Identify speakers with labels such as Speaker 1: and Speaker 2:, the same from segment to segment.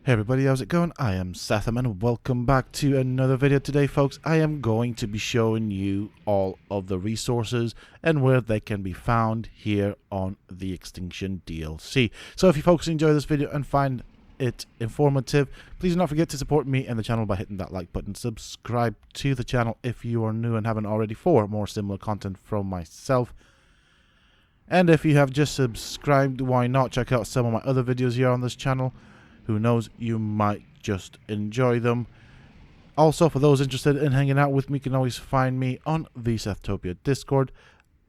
Speaker 1: Hey everybody, how's it going? I am Sethum and welcome back to another video. Today folks, I am going to be showing you all of the resources and where they can be found here on the Extinction DLC. So if you folks enjoy this video and find it informative, please do not forget to support me and the channel by hitting that like button. Subscribe to the channel if you are new and haven't already for more similar content from myself. And if you have just subscribed, why not check out some of my other videos here on this channel? Who knows, you might just enjoy them. Also, for those interested in hanging out with me, you can always find me on the Sethtopia Discord.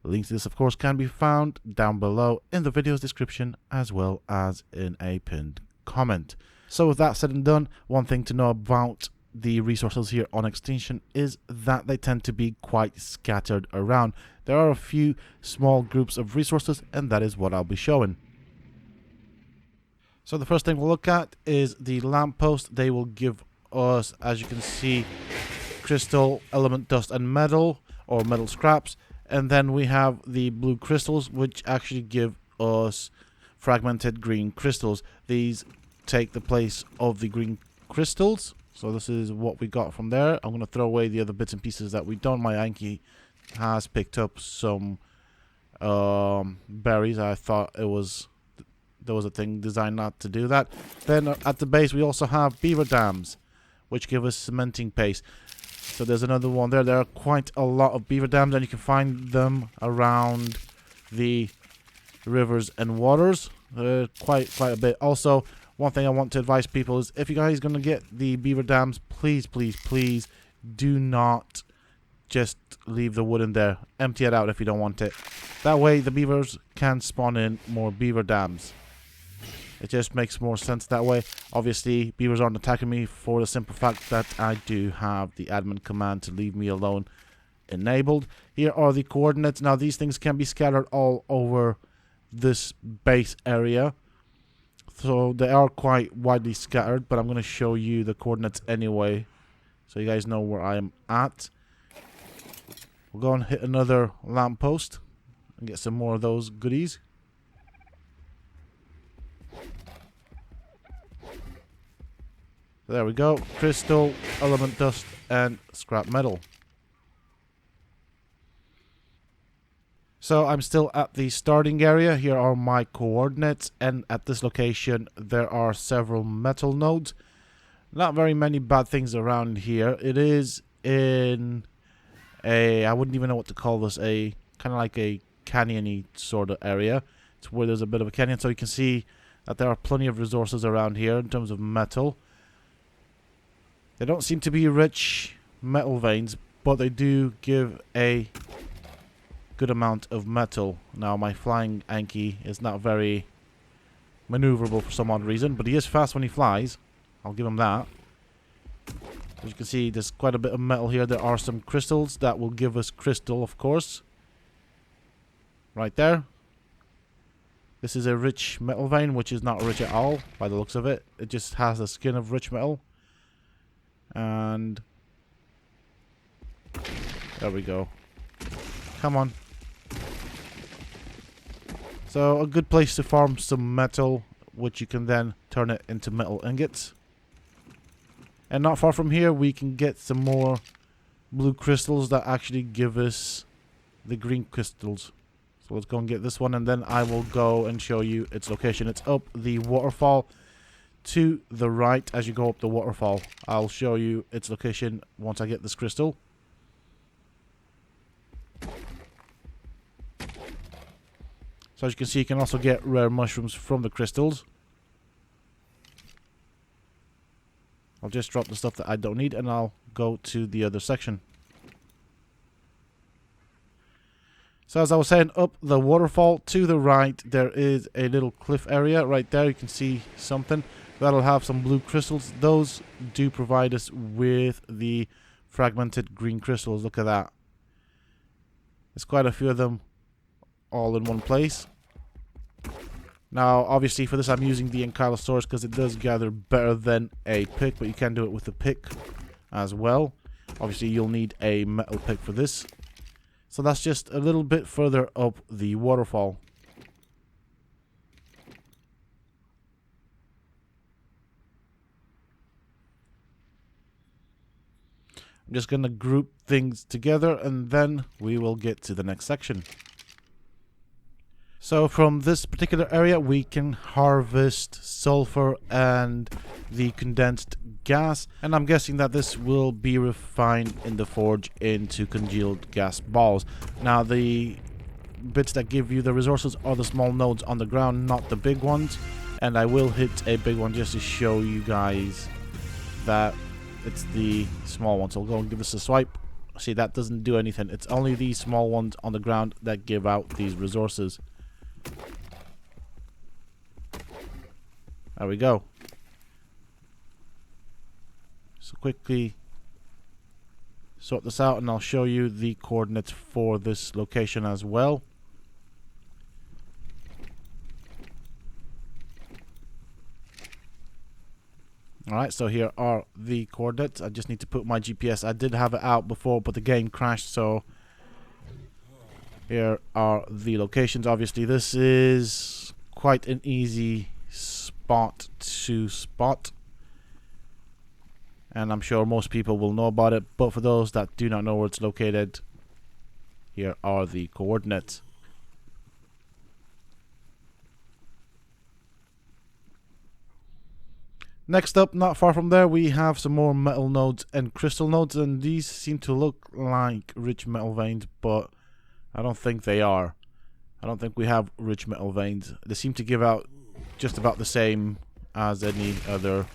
Speaker 1: Links to this, of course, can be found down below in the video's description, as well as in a pinned comment. So with that said and done, one thing to know about the resources here on Extinction is that they tend to be quite scattered around. There are a few small groups of resources, and that is what I'll be showing. So the first thing we'll look at is the lamppost. They will give us, as you can see, crystal, element, dust, and metal, or metal scraps. And then we have the blue crystals, which actually give us fragmented green crystals. These take the place of the green crystals. So this is what we got from there. I'm going to throw away the other bits and pieces that we don't. My Anki has picked up some berries. I thought there was a thing designed not to do that. Then at the base we also have beaver dams, which give us cementing paste. So there's another one there. There are quite a lot of beaver dams, and you can find them around the rivers and waters. Quite a bit. Also, one thing I want to advise people is, if you guys are going to get the beaver dams, please do not just leave the wood in there. Empty it out if you don't want it. That way the beavers can spawn in more beaver dams. It just makes more sense that way. Obviously, beavers aren't attacking me for the simple fact that I do have the admin command to leave me alone enabled. Here are the coordinates. Now, these things can be scattered all over this base area. So they are quite widely scattered, but I'm going to show you the coordinates anyway, so you guys know where I am at. We'll go and hit another lamppost and get some more of those goodies. There we go. Crystal, element, dust, and scrap metal. So I'm still at the starting area. Here are my coordinates, and at this location there are several metal nodes. Not very many bad things around here. It is in a, I wouldn't even know what to call this, a kind of like a canyon-y sort of area. It's where there's a bit of a canyon, so you can see that there are plenty of resources around here in terms of metal. They don't seem to be rich metal veins, but they do give a good amount of metal. Now, my flying Anki is not very maneuverable for some odd reason, but he is fast when he flies. I'll give him that. As you can see, there's quite a bit of metal here. There are some crystals that will give us crystal, of course. Right there. This is a rich metal vein, which is not rich at all by the looks of it. It just has the skin of rich metal. And there we go. Come on. So a good place to farm some metal, which you can then turn it into metal ingots. And not far from here we can get some more blue crystals that actually give us the green crystals. So let's go and get this one, and then I will go and show you its location. It's up the waterfall to the right as you go up the waterfall. I'll show you its location once I get this crystal. So as you can see, you can also get rare mushrooms from the crystals. I'll just drop the stuff that I don't need, and I'll go to the other section. So as I was saying, up the waterfall to the right, there is a little cliff area. Right there you can see something that'll have some blue crystals. Those do provide us with the fragmented green crystals. Look at that. There's quite a few of them all in one place. Now, obviously for this I'm using the Ankylosaurus because it does gather better than a pick, but you can do it with a pick as well. Obviously you'll need a metal pick for this. So that's just a little bit further up the waterfall. I'm just going to group things together and then we will get to the next section. So from this particular area we can harvest sulfur and the condensed gas, and I'm guessing that this will be refined in the forge into congealed gas balls. Now the bits that give you the resources are the small nodes on the ground, not the big ones, and I will hit a big one just to show you guys that it's the small ones. So I'll go and give this a swipe. See, that doesn't do anything. It's only these small ones on the ground that give out these resources. There we go. So quickly sort this out and I'll show you the coordinates for this location as well. Alright, so here are the coordinates. I just need to put my GPS. I did have it out before, but the game crashed, so here are the locations. Obviously, this is quite an easy spot to spot, and I'm sure most people will know about it, but for those that do not know where it's located, here are the coordinates. Next up, not far from there, we have some more metal nodes and crystal nodes, and these seem to look like rich metal veins, but I don't think they are. I don't think we have rich metal veins. They seem to give out just about the same as any other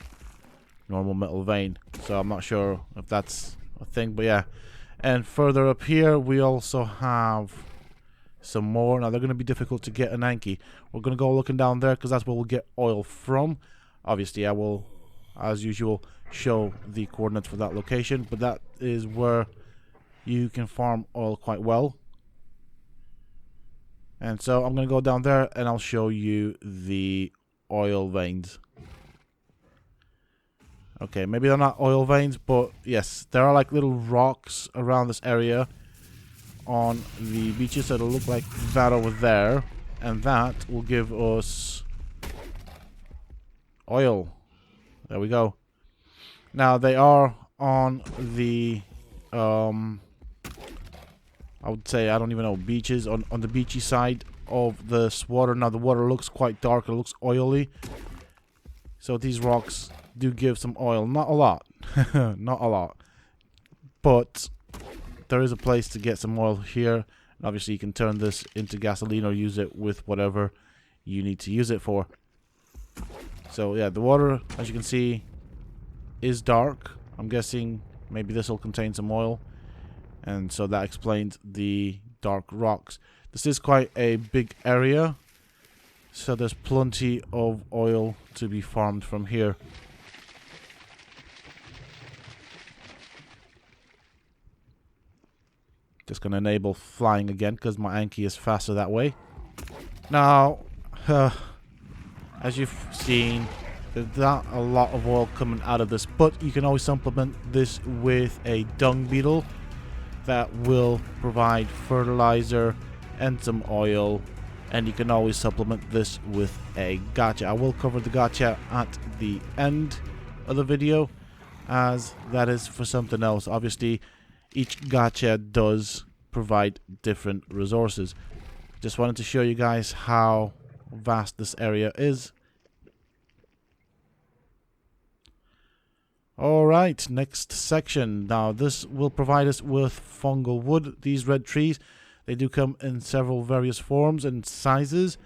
Speaker 1: normal metal vein, so I'm not sure if that's a thing, but yeah. And further up here we also have some more. Now they're going to be difficult to get an Anki. We're going to go looking down there because that's where we'll get oil from. Obviously I will, as usual, show the coordinates for that location, but that is where you can farm oil quite well. And so I'm going to go down there and I'll show you the oil veins. Okay, maybe they're not oil veins, but yes, there are like little rocks around this area on the beaches, so it'll look like that over there, and that will give us oil. There we go. Now they are on the I would say, I don't even know, beaches, on the beachy side of this water. Now the water looks quite dark, it looks oily, so these rocks do give some oil. Not a lot. Not a lot, but there is a place to get some oil here, and obviously you can turn this into gasoline or use it with whatever you need to use it for. So yeah, the water, as you can see, is dark. I'm guessing maybe this will contain some oil, and so that explains the dark rocks. This is quite a big area, so there's plenty of oil to be farmed from here. Just going to enable flying again because my Anki is faster that way. Now, as you've seen, there's not a lot of oil coming out of this, but you can always supplement this with a dung beetle that will provide fertilizer and some oil, and you can always supplement this with a gacha. I will cover the gacha at the end of the video, as that is for something else. Obviously, each gacha does provide different resources. Just wanted to show you guys how vast this area is. Alright, next section. Now this will provide us with fungal wood. These red trees, they do come in several various forms and sizes.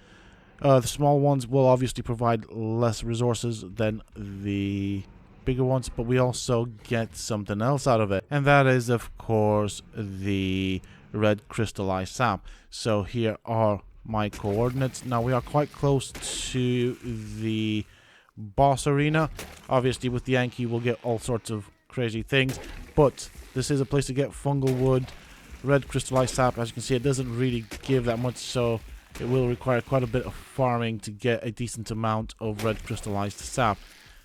Speaker 1: The small ones will obviously provide less resources than the bigger ones, but we also get something else out of it, and that is of course the red crystallized sap. So here are my coordinates. Now we are quite close to the boss arena. Obviously with the Anki we'll get all sorts of crazy things, but this is a place to get fungal wood, red crystallized sap. As you can see, it doesn't really give that much, so it will require quite a bit of farming to get a decent amount of red crystallized sap.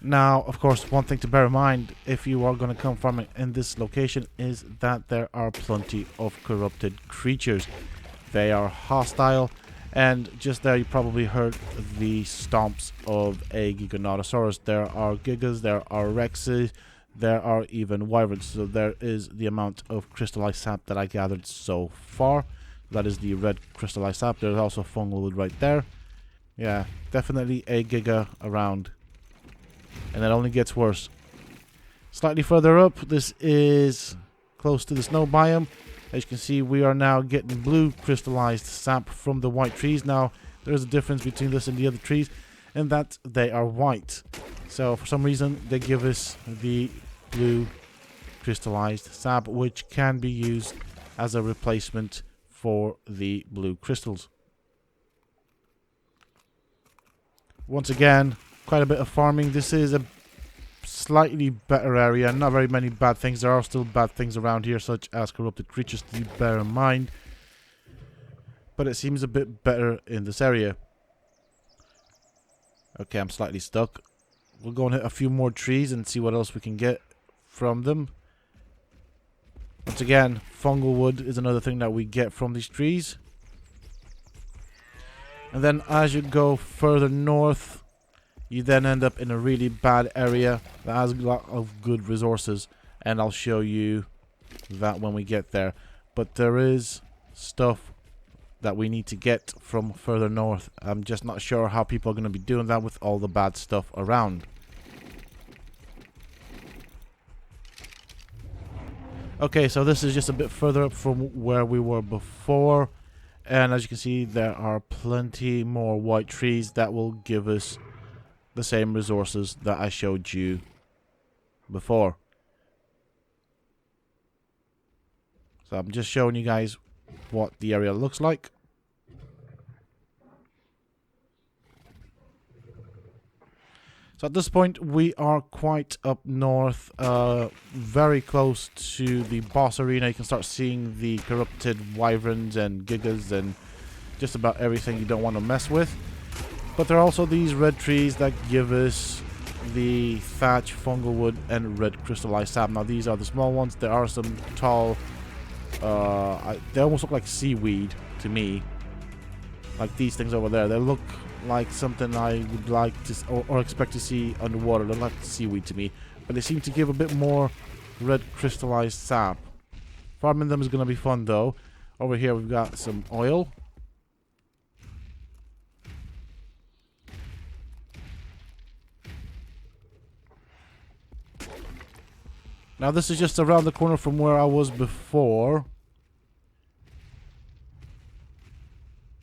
Speaker 1: Now, of course, one thing to bear in mind if you are going to come farming in this location is that there are plenty of corrupted creatures. They are hostile, and just there you probably heard the stomps of a Giga. There are Gigas, there are Rexes, there are even wyverns. So there is the amount of crystallized sap that I gathered so far. That is the red crystallized sap. There's also fungal wood right there. Yeah, definitely a giga around. And it only gets worse. Slightly further up, this is close to the snow biome. As you can see, we are now getting blue crystallized sap from the white trees. Now, there's a difference between this and the other trees, in that they are white. So, for some reason, they give us the blue crystallized sap, which can be used as a replacement for the blue crystals. Once again, quite a bit of farming. This is a slightly better area. Not very many bad things. There are still bad things around here, such as corrupted creatures to bear in mind. But it seems a bit better in this area. Okay, I'm slightly stuck. We'll go and hit a few more trees and see what else we can get from them. Once again, fungal wood is another thing that we get from these trees. And then as you go further north, you then end up in a really bad area that has a lot of good resources. And I'll show you that when we get there. But there is stuff that we need to get from further north. I'm just not sure how people are going to be doing that with all the bad stuff around. Okay, so this is just a bit further up from where we were before. And as you can see, there are plenty more white trees that will give us the same resources that I showed you before. So I'm just showing you guys what the area looks like. So at this point we are quite up north, very close to the boss arena. You can start seeing the corrupted wyverns and gigas and just about everything you don't want to mess with. But there are also these red trees that give us the thatch, fungal wood, and red crystallized sap. Now these are the small ones. There are some tall, they almost look like seaweed to me. Like these things over there. They look like something I would like to or expect to see underwater. They look like seaweed to me. But they seem to give a bit more red crystallized sap. Farming them is going to be fun though. Over here we've got some oil. Now this is just around the corner from where I was before.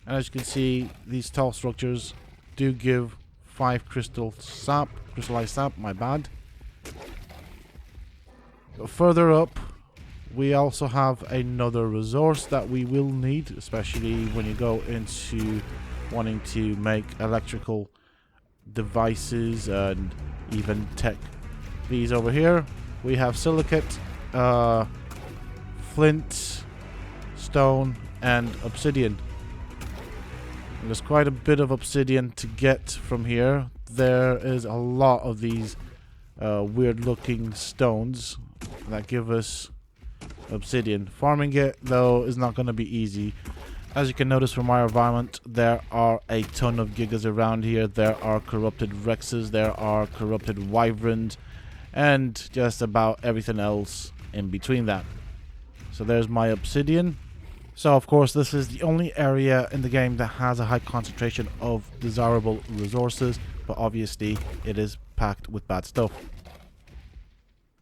Speaker 1: And as you can see, these tall structures do give 5 crystallized sap, my bad. But further up, we also have another resource that we will need, especially when you go into wanting to make electrical devices and even tech. These over here, we have silicate, flint, stone, and obsidian. And there's quite a bit of obsidian to get from here. There is a lot of these weird looking stones that give us obsidian. Farming it though is not going to be easy. As you can notice from our environment, there are a ton of gigas around here. There are corrupted rexes, there are corrupted wyverns, and just about everything else in between that. So there's my obsidian. So of course this is the only area in the game that has a high concentration of desirable resources, but obviously it is packed with bad stuff.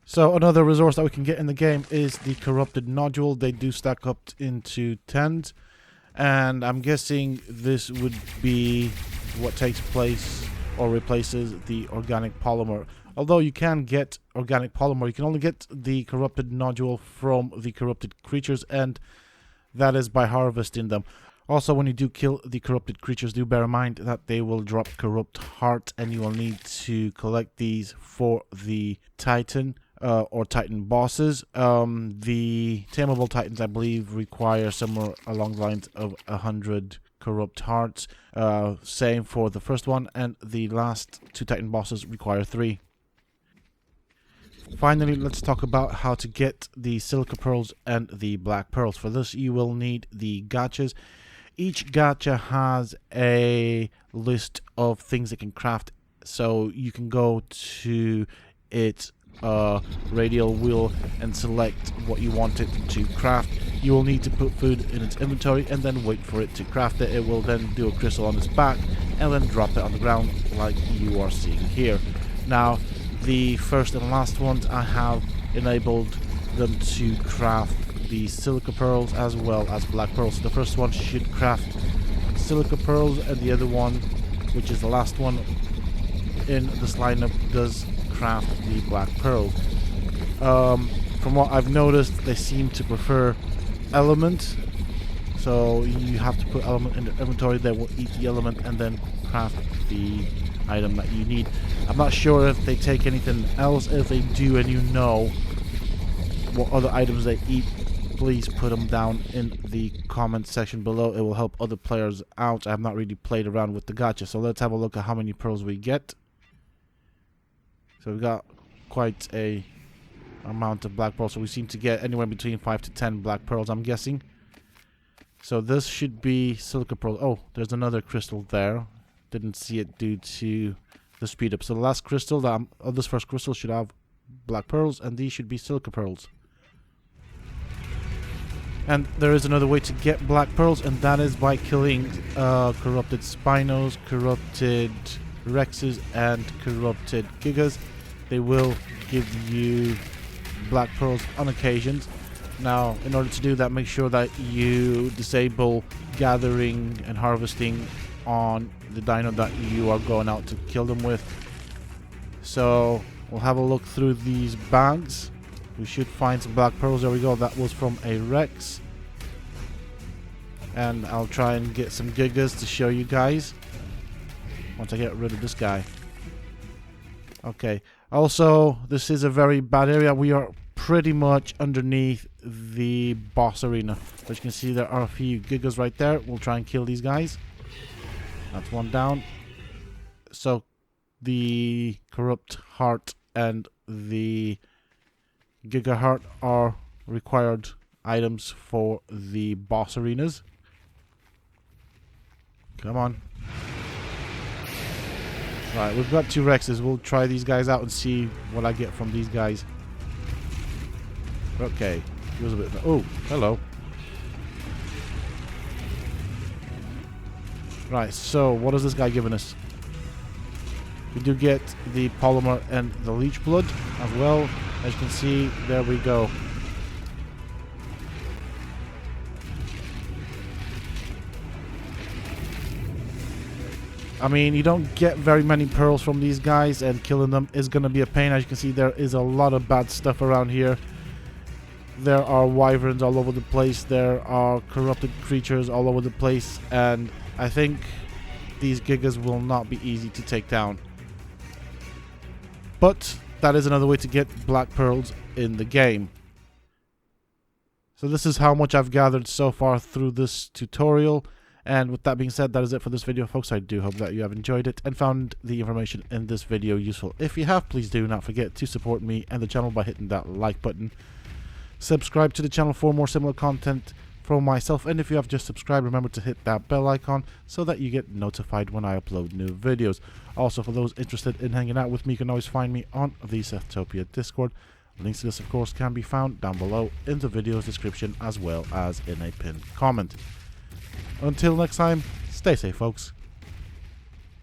Speaker 1: So another resource that we can get in the game is the corrupted nodule. They do stack up into 10s, and I'm guessing this would be what takes place or replaces the organic polymer. Although you can get organic polymer, you can only get the corrupted nodule from the corrupted creatures, and that is by harvesting them. Also, when you do kill the corrupted creatures, do bear in mind that they will drop corrupt heart, and you will need to collect these for the Titan or Titan bosses. The tameable Titans, I believe, require somewhere along the lines of 100 corrupt hearts. Same for the first one, and the last 2 Titan bosses require 3. Finally, let's talk about how to get the silica pearls and the black pearls. For this, you will need the gachas. Each gacha has a list of things it can craft, so you can go to its radial wheel and select what you want it to craft. You will need to put food in its inventory and then wait for it to craft it. It will then do a crystal on its back and then drop it on the ground like you are seeing here. Now, the first and last ones, I have enabled them to craft the silica pearls as well as black pearls. The first one should craft silica pearls, and the other one, which is the last one in this lineup, does craft the black pearls. From what I've noticed, they seem to prefer element, so you have to put element in the inventory. They will eat the element and then craft the item that you need. I'm not sure if they take anything else. If they do and you know what other items they eat, please put them down in the comment section below. It will help other players out. I have not really played around with the gacha, so let's have a look at how many pearls we get. So we've got quite a amount of black pearls, so we seem to get anywhere between 5 to 10 black pearls, I'm guessing. So this should be silica pearl. Oh, there's another crystal there. Didn't see it due to the speed up. So the last crystal, this first crystal should have black pearls, and these should be silica pearls. And there is another way to get black pearls, and that is by killing corrupted Spinos, corrupted Rexes, and corrupted Gigas. They will give you black pearls on occasions. Now, in order to do that, make sure that you disable gathering and harvesting on the dino that you are going out to kill them with. So we'll have a look through these bags. We should find some black pearls. There we go. That was from a Rex. And I'll try and get some Gigas to show you guys once I get rid of this guy. Okay. Also, this is a very bad area. We are pretty much underneath the boss arena. As you can see, there are a few Gigas right there. We'll try and kill these guys. That's one down. So the corrupt heart and the Giga heart are required items for the boss arenas. Come on. Right, we've got 2 Rexes. We'll try these guys out and see what I get from these guys. Okay. He was a bit... Oh, hello. Right, so what is this guy giving us? We do get the polymer and the leech blood as well. As you can see, there we go. I mean, you don't get very many pearls from these guys, and killing them is going to be a pain. As you can see, there is a lot of bad stuff around here. There are wyverns all over the place. There are corrupted creatures all over the place. And I think these Gigas will not be easy to take down. But that is another way to get black pearls in the game. So this is how much I've gathered so far through this tutorial. And with that being said, that is it for this video, folks. I do hope that you have enjoyed it and found the information in this video useful. If you have, please do not forget to support me and the channel by hitting that like button. Subscribe to the channel for more similar content from myself. And if you have just subscribed, remember to hit that bell icon so that you get notified when I upload new videos. Also, for those interested in hanging out with me, you can always find me on the Sethtopia Discord. Links to this, of course, can be found down below in the video's description as well as in a pinned comment. Until next time, stay safe, folks.